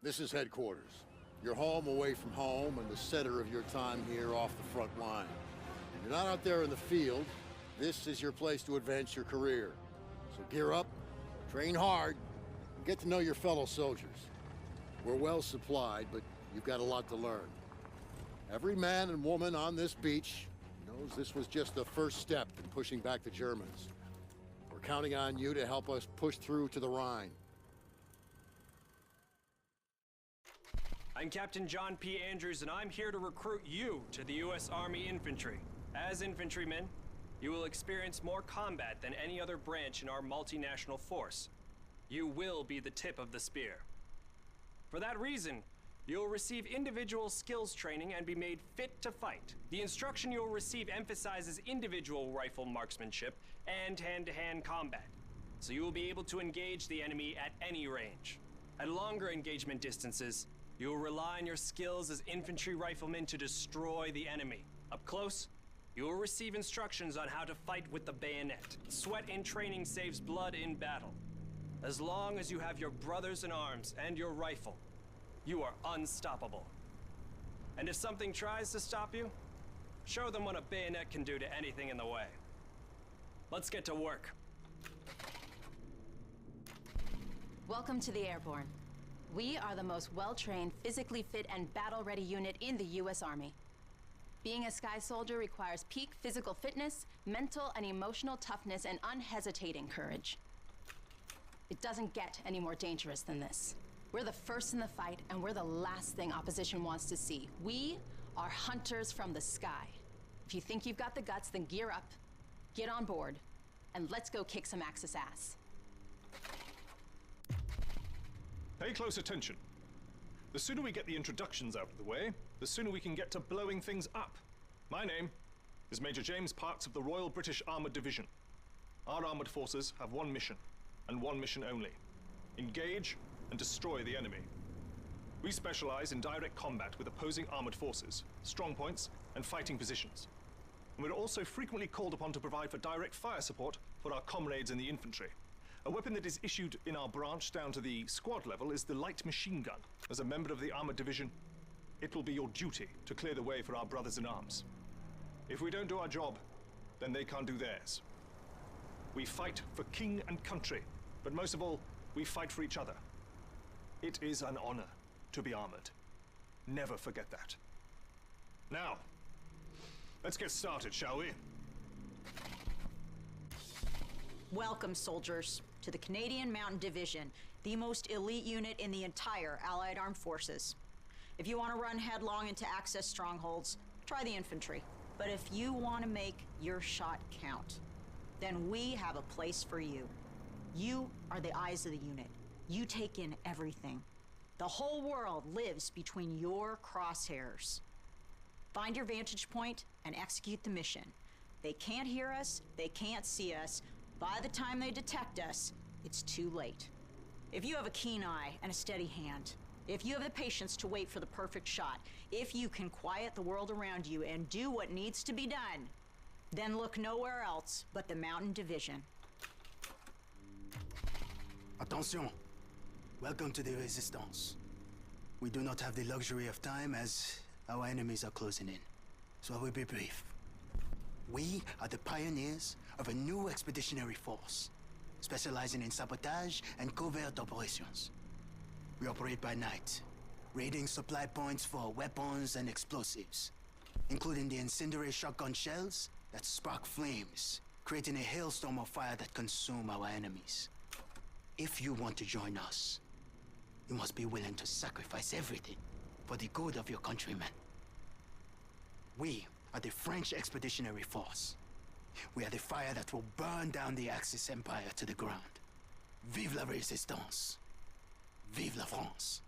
This is headquarters. Your home away from home and the center of your time here off the front line. If you're not out there in the field, this is your place to advance your career. So gear up, train hard, and get to know your fellow soldiers. We're well supplied, but you've got a lot to learn. Every man and woman on this beach knows this was just the first step in pushing back the Germans. We're counting on you to help us push through to the Rhine. I'm Captain John P. Andrews, and I'm here to recruit you to the U.S. Army Infantry. As infantrymen, you will experience more combat than any other branch in our multinational force. You will be the tip of the spear. For that reason, you'll receive individual skills training and be made fit to fight. The instruction you'll receive emphasizes individual rifle marksmanship and hand-to-hand combat, so you will be able to engage the enemy at any range. At longer engagement distances, you will rely on your skills as infantry riflemen to destroy the enemy. Up close, you will receive instructions on how to fight with the bayonet. Sweat in training saves blood in battle. As long as you have your brothers in arms and your rifle, you are unstoppable. And if something tries to stop you, show them what a bayonet can do to anything in the way. Let's get to work. Welcome to the Airborne. We are the most well-trained, physically fit, and battle-ready unit in the U.S. Army. Being a Sky Soldier requires peak physical fitness, mental and emotional toughness, and unhesitating courage. It doesn't get any more dangerous than this. We're the first in the fight, and we're the last thing opposition wants to see. We are hunters from the sky. If you think you've got the guts, then gear up, get on board, and let's go kick some Axis ass. Pay close attention. The sooner we get the introductions out of the way, the sooner we can get to blowing things up. My name is Major James Parks of the Royal British Armoured Division. Our armoured forces have one mission, and one mission only. Engage and destroy the enemy. We specialize in direct combat with opposing armoured forces, strong points, and fighting positions. And we're also frequently called upon to provide for direct fire support for our comrades in the infantry. A weapon that is issued in our branch down to the squad level is the light machine gun. As a member of the armored division, it will be your duty to clear the way for our brothers in arms. If we don't do our job, then they can't do theirs. We fight for king and country, but most of all, we fight for each other. It is an honor to be armored. Never forget that. Now, let's get started, shall we? Welcome, soldiers, to the Canadian Mountain Division, the most elite unit in the entire Allied Armed Forces. If you want to run headlong into Axis strongholds, try the infantry. But if you want to make your shot count, then we have a place for you. You are the eyes of the unit. You take in everything. The whole world lives between your crosshairs. Find your vantage point and execute the mission. They can't hear us, they can't see us. By the time they detect us, it's too late. If you have a keen eye and a steady hand, if you have the patience to wait for the perfect shot, if you can quiet the world around you and do what needs to be done, then look nowhere else but the Mountain Division. Attention! Welcome to the Resistance. We do not have the luxury of time as our enemies are closing in, so I will be brief. We are the pioneers of a new expeditionary force, specializing in sabotage and covert operations. We operate by night, raiding supply points for weapons and explosives, including the incendiary shotgun shells that spark flames, creating a hailstorm of fire that consume our enemies. If you want to join us, you must be willing to sacrifice everything for the good of your countrymen. We are the French Expeditionary Force. We are the fire that will burn down the Axis Empire to the ground. Vive la Résistance! Vive la France!